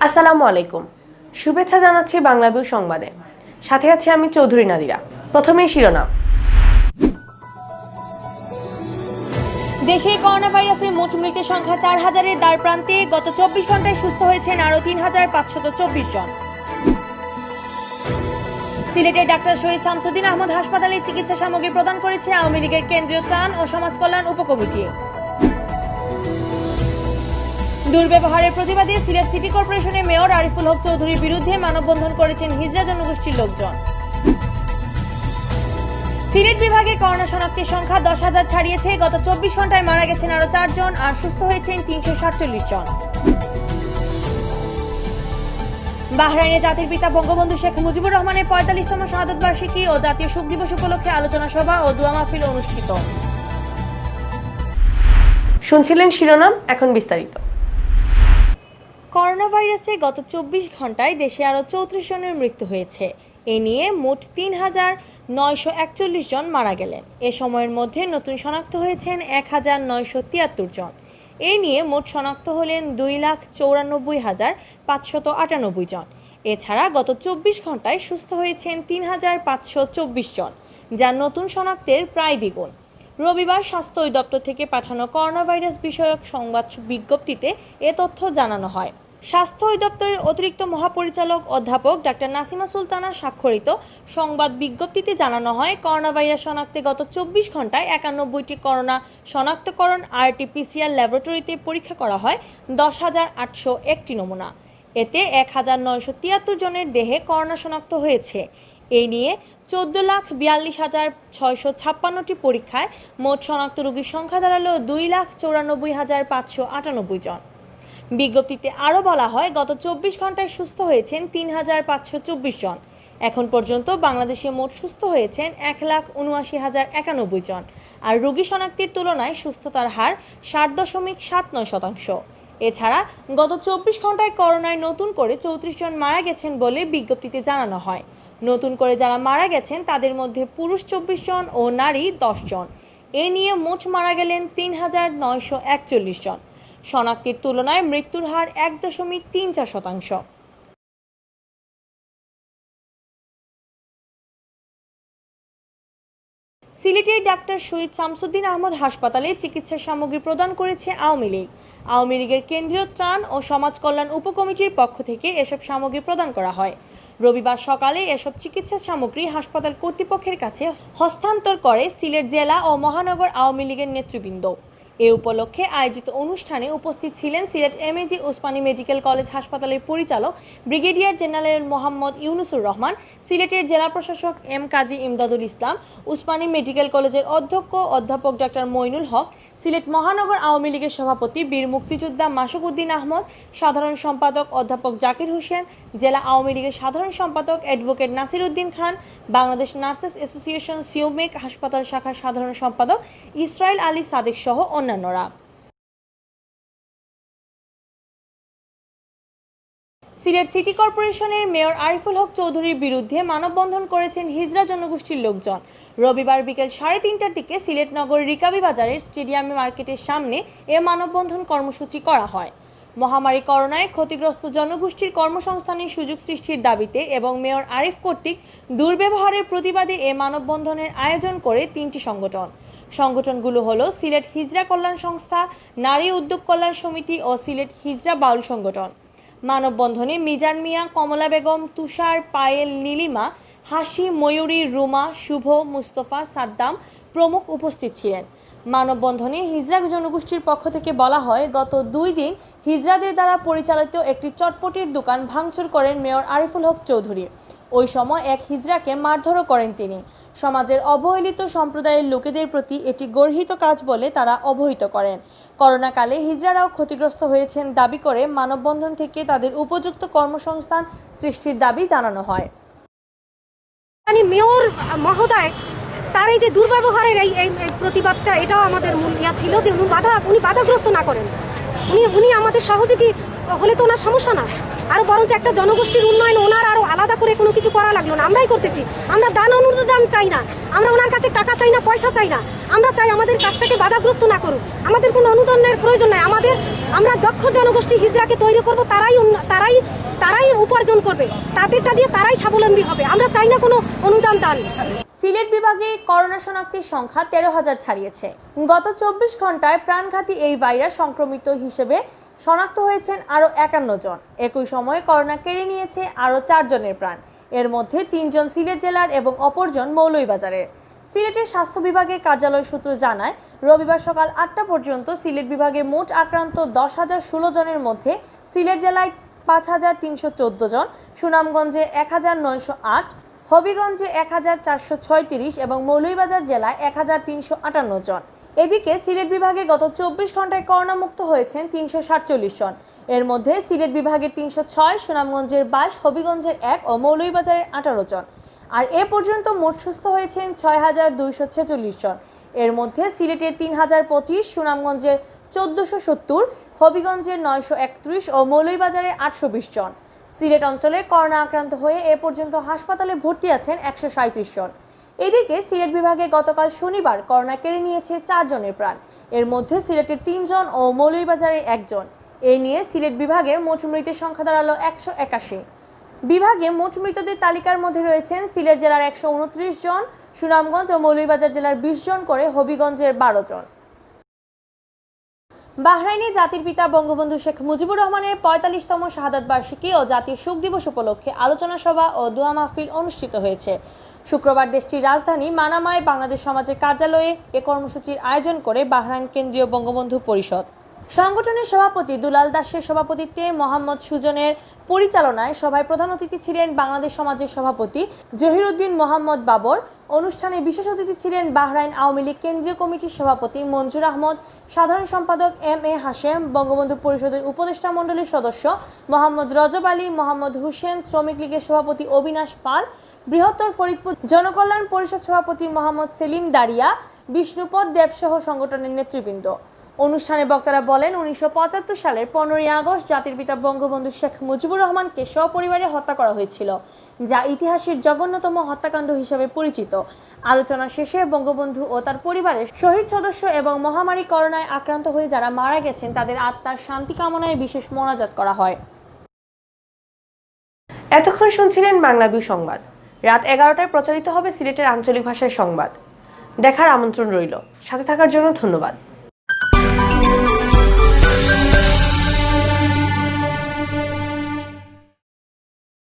আসসালামু আলাইকুম। শুভেচ্ছা জানাচ্ছি বাংলাভিউ সংবাদে। সাথে আছি আমি চৌধুরী নাদিরা। প্রথমেই শিরোনাম। দেশে করোনা ভাইরাসের মোট মৃতের সংখ্যা ৪,০০০-এর দ্বার প্রান্তে। গত ২৪ ঘন্টায় সুস্থ হয়েছেন আরও ৩,৫২৪ জন। সিলেটের ডাক্তার শহীদ শামসুদ্দিন আহমদ হাসপাতালে চিকিৎসা সামগ্রী প্রদান করেছে আওয়ামী লীগের কেন্দ্রীয় ত্রাণ ও সমাজ কল্যাণ উপকমিটি। দুর্ব্যবহারের প্রতিবাদে সিলেট সিটি কর্পোরেশনের মেয়র আরিফুল হক চৌধুরীর বিরুদ্ধে মানববন্ধন করেছেন হিজড়া জনগোষ্ঠীর লোকজন। সিলেট বিভাগে করোনা শনাক্তের সংখ্যা ১০,০০০ ছাড়িয়েছে। গত ২৪ ঘন্টায় মারা গেছেন আরো ৪ জন আর সুস্থ হয়েছেন ৩৪৭ জন। বাহরাইনে জাতির পিতা বঙ্গবন্ধু শেখ মুজিবুর রহমানের ৪৫তম শাহাদত বার্ষিকী ও জাতীয় শোক দিবস উপলক্ষে আলোচনা সভা ও দোয়া মাহফিল অনুষ্ঠিত। শুনছিলেন শিরোনাম, এখন বিস্তারিত। করোনা ভাইরাসে গত ২৪ ঘন্টায় দেশে আরো ৩৪ জনের মৃত্যু হয়েছে। এ নিয়ে মোট ৩,৯৪১ জন মারা গেলেন। এ সময়ের মধ্যে নতুন শনাক্ত হয়েছেন ১,৯৭৩ জন। এ নিয়ে মোট শনাক্ত হলেন ২,৯৪,৫৯৮ জন। এছাড়া গত ২৪ ঘন্টায় সুস্থ হয়েছেন ৩,৫২৪ জন, যা নতুন শনাক্তের প্রায় দ্বিগুণ। রবিবার স্বাস্থ্য অধিদপ্তর থেকে পাঠানো করোনা ভাইরাস বিষয়ক সংবাদ বিজ্ঞপ্তিতে এ তথ্য জানানো হয়। স্বাস্থ্য অধিদপ্তরের অতিরিক্ত মহাপরিচালক অধ্যাপক ডাক্তার নাসিমা সুলতানা স্বাক্ষরিত সংবাদ বিজ্ঞপ্তিতে জানানো হয়, করোনা ভাইরাস শনাক্তে গত ২৪ ঘন্টায় ৯১টি করোনা শনাক্তকরণ RT-PCR ল্যাবরেটরিতে পরীক্ষা করা হয় ১০,৮০১টি নমুনা। এতে ১,৯৭৩ জনের দেহে করোনা শনাক্ত হয়েছে। এই নিয়ে ১৪,৪২,৬৫৬টি পরীক্ষায় মোট শনাক্ত রোগীর সংখ্যা দাঁড়ালো ২,৯৪,৫৯৮ জন। বিজ্ঞপ্তিতে আরও বলা হয়, গত ২৪ ঘন্টায় সুস্থ হয়েছেন ৩,৫২৪ জন। এখন পর্যন্ত বাংলাদেশে মোট সুস্থ হয়েছেন ১,৭৯,০৯১ জন, আর রোগী শনাক্তের তুলনায় সুস্থতার হার ৬০.৭৯%। এছাড়া গত ২৪ ঘন্টায় করোনায় নতুন করে ৩৪ জন মারা গেছেন বলে বিজ্ঞপ্তিতে জানানো হয়। নতুন করে যারা মারা গেছেন তাদের মধ্যে পুরুষ ২৪ জন ও নারী ১০ জন। এ নিয়ে মোট মারা গেলেন ৩,৯৪১ জন। শনাক্তের তুলনায় মৃত্যুর হার ১.৩৪%। সিলেটের ডাক্তার শহীদ শামসুদ্দিন আহমদ হাসপাতালে চিকিৎসা সামগ্রী প্রদান করেছে আওয়ামী লীগ। আওয়ামী লীগের কেন্দ্রীয় ত্রাণ ও সমাজ কল্যাণ উপকমিটির পক্ষ থেকে এসব সামগ্রী প্রদান করা হয়। রবিবার সকালে এসব চিকিৎসা সামগ্রী হাসপাতাল কর্তৃপক্ষের কাছে হস্তান্তর করে সিলেট জেলা ও মহানগর আওয়ামী লীগের নেতৃবৃন্দ। এ উপলক্ষে আয়োজিত অনুষ্ঠানে উপস্থিত ছিলেন Sylhet MAG Osmani medical college হাসপাতালের পরিচালক ব্রিগেডিয়ার জেনারেল মোহাম্মদ ইউনুসুর রহমান, সিলেটের জেলা প্রশাসক M কাজী ইমদাদুল ইসলাম, ওসমানী মেডিকেল কলেজের অধ্যক্ষ অধ্যাপক ডাক্তার মইনুল হক, সিলেট মহানগর আওয়ামী লীগের সভাপতি বীর মুক্তিযোদ্ধা মাসুক উদ্দিন আহমদ, সাধারণ সম্পাদক অধ্যাপক জাকির হোসেন, জেলা আওয়ামী লীগের সাধারণ সম্পাদক advocate Nasir Uddin Khan, Bangladesh nurses association সিওমেক হাসপাতাল শাখার সাধারণ সম্পাদক ইসরাইল আলী সাদেক সহ অন্যান্যরা। সিলেট সিটি কর্পোরেশনের মেয়র আরিফুল হক চৌধুরীর বিরুদ্ধে মানববন্ধন করেছেন হিজড়া জনগোষ্ঠীর লোকজন। রবিবার বিকেল ৩:৩০টার দিকে সিলেট নগরীর রিকাবি বাজারের স্টেডিয়াম মার্কেটের সামনে এ মানববন্ধন কর্মসূচি করা হয়। মহামারী করোনায় ক্ষতিগ্রস্ত জনগোষ্ঠীর কর্মসংস্থানের সুযোগ সৃষ্টির দাবিতে এবং মেয়র আরিফ কর্তৃক দুর্ব্যবহারের প্রতিবাদে এ মানববন্ধনের আয়োজন করে ৩টি সংগঠন। সংগঠনগুলো হলো সিলেট হিজড়া কল্যাণ সংস্থা, নারী উদ্যোগ কল্যাণ সমিতি ও সিলেট হিজড়া বাউল সংগঠন। মানববন্ধনে মিজান মিয়া, কমলা বেগম, তুষার, পায়েল, নীলিমা, হাসি, ময়ূরী, রুমা, শুভ, মুস্তফা, সাদ্দাম প্রমুখ উপস্থিত ছিলেন। মানববন্ধনে হিজড়া জনগোষ্ঠীর পক্ষ থেকে বলা হয়, গত ২ দিন হিজড়াদের দ্বারা পরিচালিত একটি চটপটির দোকান ভাঙচুর করেন মেয়র আরিফুল হক চৌধুরী। ওই সময় এক হিজড়াকে মারধরও করেন তিনি। সমাজের অবহেলিত সম্প্রদায়ের লোকেদের প্রতি এটি গর্হিত কাজ বলে তারা অবহিত করেন। করোনাকালে হিজড়ারাও ক্ষতিগ্রস্ত হয়েছেন দাবি করে মানববন্ধন থেকে তাদের উপযুক্ত কর্মসংস্থান সৃষ্টির দাবি জানানো হয়। মেয়র মহোদয় তার এই যে দুর্ব্যবহারের এই প্রতিবাদটা, এটাও আমাদের মূল ইয়া ছিল যে উনি বাধাগ্রস্ত না করেন, উনি আমাদের সহযোগী হলে তো ওনার সমস্যা না, আরো বরঞ্চ একটা জনগোষ্ঠীর উন্নয়ন ওনার আরো আলাদা করে কোনো কিছু করা লাগলো না, আমরাই করতেছি। আমরা দান অনুদান চাই না, আমরা ওনার কাছে টাকা চাই না, পয়সা চাই না, আমরা চাই আমাদের কাজটাকে বাধাগ্রস্ত না করুক। আমাদের কোনো অনুদানের প্রয়োজন নাই, আমরা দক্ষ জনগোষ্ঠী হিজড়াকে তৈরি করব, তারাই উপার্জন করবে, তাদেরটা দিয়ে তারাই স্বাবলম্বী হবে। আমরা চাই না কোনো অনুদান দান। সিলেট বিভাগে করোনা শনাক্তের সংখ্যা 13,000 ছাড়িয়েছে। গত 24 ঘন্টায় প্রাণঘাতী এই ভাইরাস সংক্রমিত হিসেবে শনাক্ত হয়েছেন আরও 51 জন। একই সময়ে করোনা কেড়ে নিয়েছে আরও 4 জনের প্রাণ। এর মধ্যে 3 জন সিলেট জেলার এবং অপরজন মৌলভীবাজারের। সিলেটের স্বাস্থ্য বিভাগের কার্যালয় সূত্র জানায়, রবিবার সকাল 8টা পর্যন্ত সিলেট বিভাগে মোট আক্রান্ত 10,016 জনের মধ্যে সিলেট জেলায় 5,314 জন, সুনামগঞ্জে 1,908, হবিগঞ্জে 1,436 এবং মৌলভীবাজার জেলায় 1,358 জন। এদিকে সিলেট বিভাগে গত 24 ঘন্টায় করোনা মুক্ত হয়েছেন 347 জন। এর মধ্যে সিলেট বিভাগের 306, সুনামগঞ্জের 22, হবিগঞ্জের 1 ও মৌলভীবাজারের 18 জন। আর এ পর্যন্ত মোট সুস্থ হয়েছেন 6,246 জন। এর মধ্যে সিলেটের 3,025, সুনামগঞ্জের 1,470, হবিগঞ্জের 931 ও মৌলভীবাজারের 820 জন। সিলেট অঞ্চলে করোনা আক্রান্ত হয়ে এ পর্যন্ত হাসপাতালে ভর্তি আছেন 137 জন। এদিকে সিলেট বিভাগে গতকাল শনিবার করোনা কেড়ে নিয়েছে 4 জনের প্রাণ। এর মধ্যে সিলেটের 3 জন ও মৌলভীবাজারের 1 জন। এ নিয়ে সিলেট বিভাগে মোট মৃতের সংখ্যা দাঁড়ালো 181। বিভাগে মোট মৃতদের তালিকার মধ্যে রয়েছেন সিলেট জেলার 129 জন, সুনামগঞ্জ ও মৌলভীবাজার জেলার 20 জন করে হবিগঞ্জের 12 জন। বাহরাইনে জাতির পিতা বঙ্গবন্ধু শেখ মুজিবুর রহমানের 45তম শাহাদাত বার্ষিকী ও জাতীয় শোক দিবস উপলক্ষে আলোচনা সভা ও দোয়া মাহফিল অনুষ্ঠিত হয়েছে। শুক্রবার দেশটির রাজধানী মানামায় বাংলাদেশ সমাজের কার্যালয়ে এ কর্মসূচির আয়োজন করে বাহরাইন কেন্দ্রীয় বঙ্গবন্ধু পরিষদ। সংগঠনের সভাপতি দুলাল দাসের সভাপতিত্বে মোহাম্মদ সুজনের পরিচালনায় সভায় প্রধান অতিথি ছিলেন বাংলাদেশ সমাজের সভাপতি জহিরুদ্দিন মোহাম্মদ বাবর। অনুষ্ঠানে বিশেষ অতিথি ছিলেন বাহরাইন আওয়ামী লীগ কেন্দ্রীয় কমিটির সভাপতি মঞ্জুর আহমদ, সাধারণ সম্পাদক এম.এ. হাশেম, বঙ্গবন্ধু পরিষদের উপদেষ্টা মণ্ডলীর সদস্য মোহাম্মদ রজব আলী, মোহাম্মদ হুসেন, শ্রমিক লীগের সভাপতি অবিনাশ পাল, বৃহত্তর ফরিদপুর জনকল্যাণ পরিষদ সভাপতি মোহাম্মদ সেলিম দারিয়া, বিষ্ণুপদ দেবসহ সংগঠনের নেতৃবৃন্দ। অনুষ্ঠানে বক্তারা বলেন, 1975 সালের 15ই আগস্ট জাতির পিতা বঙ্গবন্ধু শেখ মুজিবুর রহমানকে সপরিবারে হত্যা করা হয়েছিল, যা ইতিহাসের জঘন্যতম হত্যাকাণ্ড হিসেবে পরিচিত। আলোচনা শেষে বঙ্গবন্ধু ও তার পরিবারের শহীদ সদস্য এবং মহামারী করোনায় আক্রান্ত হয়ে যারা মারা গেছেন তাদের আত্মার শান্তি কামনায় বিশেষ মোনাজাত করা হয়। এতক্ষণ শুনছিলেন বাংলাভিউ সংবাদ। রাত 11টায় প্রচারিত হবে সিলেটের আঞ্চলিক ভাষায় সংবাদ। দেখার আমন্ত্রণ রইল। সাথে থাকার জন্য ধন্যবাদ।